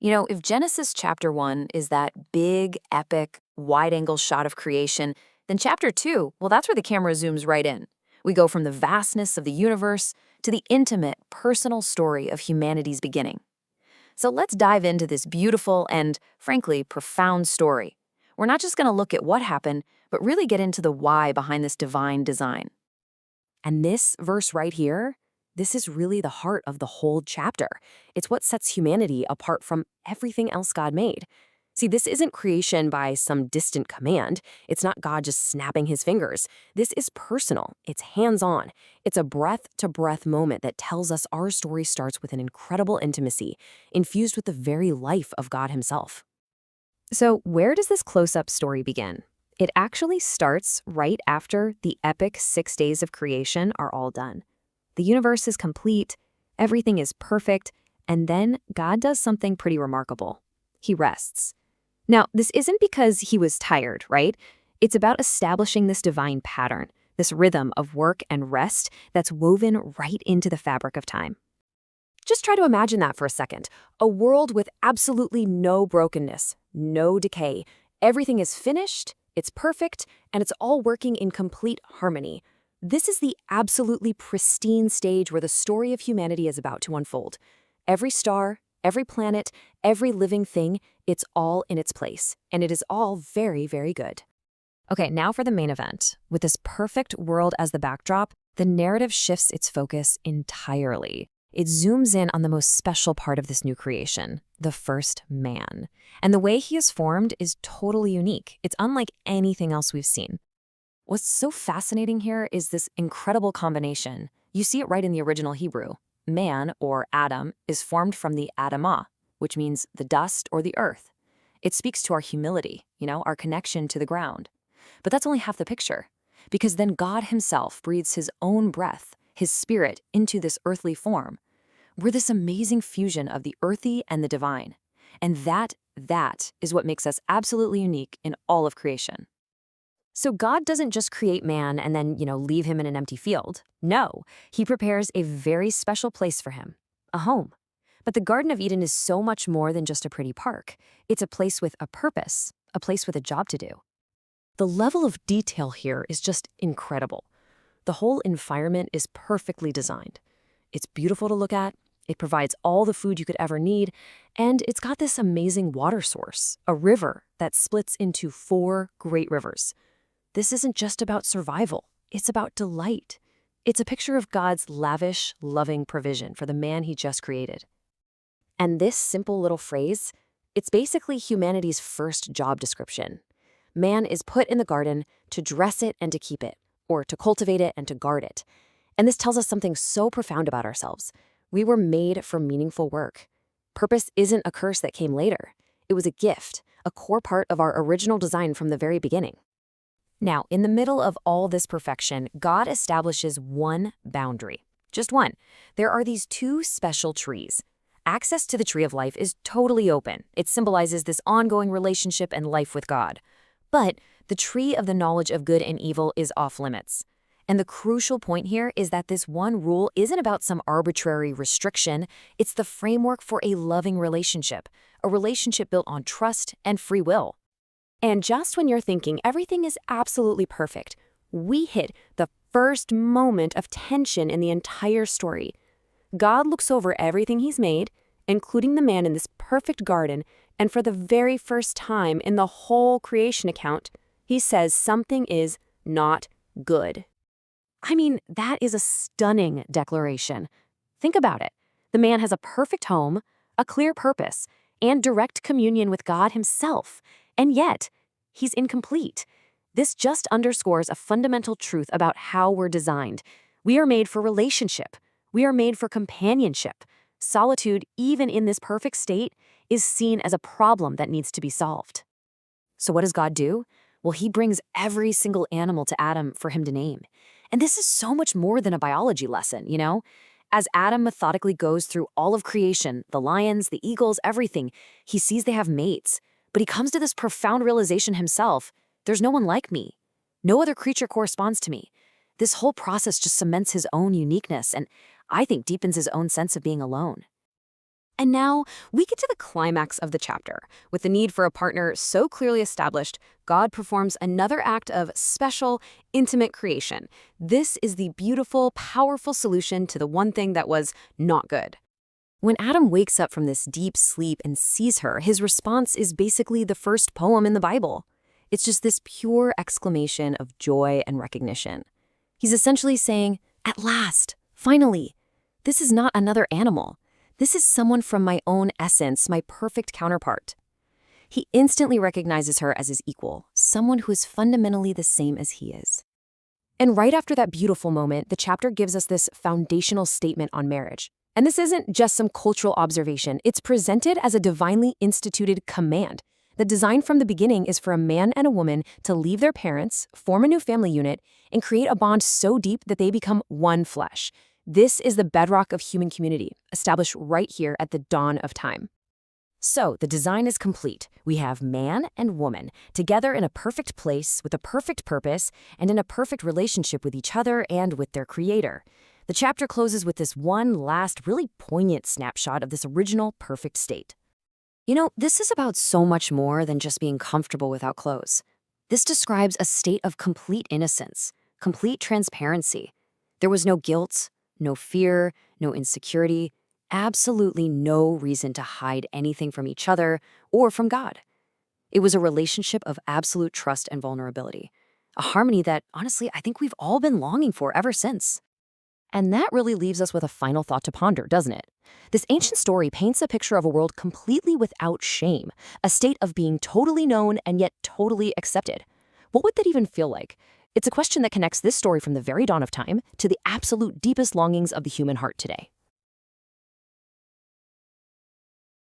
If Genesis chapter 1 is that big, epic, wide angle shot of creation, then chapter 2, well, that's where the camera zooms right in. We go from the vastness of the universe to the intimate, personal story of humanity's beginning. So let's dive into this beautiful and, frankly, profound story. We're not just going to look at what happened, but really get into the why behind this divine design. And this verse right here, this is really the heart of the whole chapter. It's what sets humanity apart from everything else God made. See, this isn't creation by some distant command. It's not God just snapping his fingers. This is personal. It's hands-on. It's a breath-to-breath moment that tells us our story starts with an incredible intimacy, infused with the very life of God himself. So where does this close-up story begin? It actually starts right after the epic 6 days of creation are all done. The universe is complete, everything is perfect, and then God does something pretty remarkable. He rests. Now, this isn't because he was tired, right? It's about establishing this divine pattern, this rhythm of work and rest that's woven right into the fabric of time. Just try to imagine that for a second. A world with absolutely no brokenness, no decay. Everything is finished, it's perfect, and it's all working in complete harmony. This is the absolutely pristine stage where the story of humanity is about to unfold. Every star, every planet, every living thing, it's all in its place, and it is all very, very good. Okay, now for the main event. With this perfect world as the backdrop, the narrative shifts its focus entirely. It zooms in on the most special part of this new creation, the first man. And the way he is formed is totally unique. It's unlike anything else we've seen. What's so fascinating here is this incredible combination. You see it right in the original Hebrew. Man, or Adam, is formed from the Adamah, which means the dust or the earth. It speaks to our humility, our connection to the ground. But that's only half the picture, because then God himself breathes his own breath, his spirit, into this earthly form. We're this amazing fusion of the earthy and the divine. And that is what makes us absolutely unique in all of creation. So God doesn't just create man and then, leave him in an empty field. No, he prepares a very special place for him, a home. But the Garden of Eden is so much more than just a pretty park. It's a place with a purpose, a place with a job to do. The level of detail here is just incredible. The whole environment is perfectly designed. It's beautiful to look at, it provides all the food you could ever need, and it's got this amazing water source, a river that splits into 4 great rivers. This isn't just about survival, it's about delight. It's a picture of God's lavish, loving provision for the man he just created. And this simple little phrase, it's basically humanity's first job description. Man is put in the garden to dress it and to keep it, or to cultivate it and to guard it. And this tells us something so profound about ourselves. We were made for meaningful work. Purpose isn't a curse that came later. It was a gift, a core part of our original design from the very beginning. Now, in the middle of all this perfection, God establishes one boundary. Just one. There are these 2 special trees. Access to the tree of life is totally open. It symbolizes this ongoing relationship and life with God. But the tree of the knowledge of good and evil is off limits. And the crucial point here is that this one rule isn't about some arbitrary restriction. It's the framework for a loving relationship, a relationship built on trust and free will. And just when you're thinking everything is absolutely perfect, we hit the first moment of tension in the entire story. God looks over everything he's made, including the man in this perfect garden, and for the very first time in the whole creation account, he says something is not good. I mean, that is a stunning declaration. Think about it. The man has a perfect home, a clear purpose, and direct communion with God himself. And yet, he's incomplete. This just underscores a fundamental truth about how we're designed. We are made for relationship. We are made for companionship. Solitude, even in this perfect state, is seen as a problem that needs to be solved. So what does God do? Well, he brings every single animal to Adam for him to name. And this is so much more than a biology lesson, As Adam methodically goes through all of creation, the lions, the eagles, everything, he sees they have mates. But he comes to this profound realization himself: there's no one like me. No other creature corresponds to me. This whole process just cements his own uniqueness and, I think, deepens his own sense of being alone. And now we get to the climax of the chapter. With the need for a partner so clearly established, God performs another act of special, intimate creation. This is the beautiful, powerful solution to the one thing that was not good. When Adam wakes up from this deep sleep and sees her, his response is basically the first poem in the Bible. It's just this pure exclamation of joy and recognition. He's essentially saying, "At last, finally, this is not another animal. This is someone from my own essence, my perfect counterpart." He instantly recognizes her as his equal, someone who is fundamentally the same as he is. And right after that beautiful moment, the chapter gives us this foundational statement on marriage. And this isn't just some cultural observation. It's presented as a divinely instituted command. The design from the beginning is for a man and a woman to leave their parents, form a new family unit, and create a bond so deep that they become one flesh. This is the bedrock of human community, established right here at the dawn of time. So, the design is complete. We have man and woman, together in a perfect place, with a perfect purpose, and in a perfect relationship with each other and with their creator. The chapter closes with this one last, really poignant snapshot of this original perfect state. You know, this is about so much more than just being comfortable without clothes. This describes a state of complete innocence, complete transparency. There was no guilt, no fear, no insecurity, absolutely no reason to hide anything from each other or from God. It was a relationship of absolute trust and vulnerability, a harmony that, honestly, I think we've all been longing for ever since. And that really leaves us with a final thought to ponder, doesn't it? This ancient story paints a picture of a world completely without shame, a state of being totally known and yet totally accepted. What would that even feel like? It's a question that connects this story from the very dawn of time to the absolute deepest longings of the human heart today.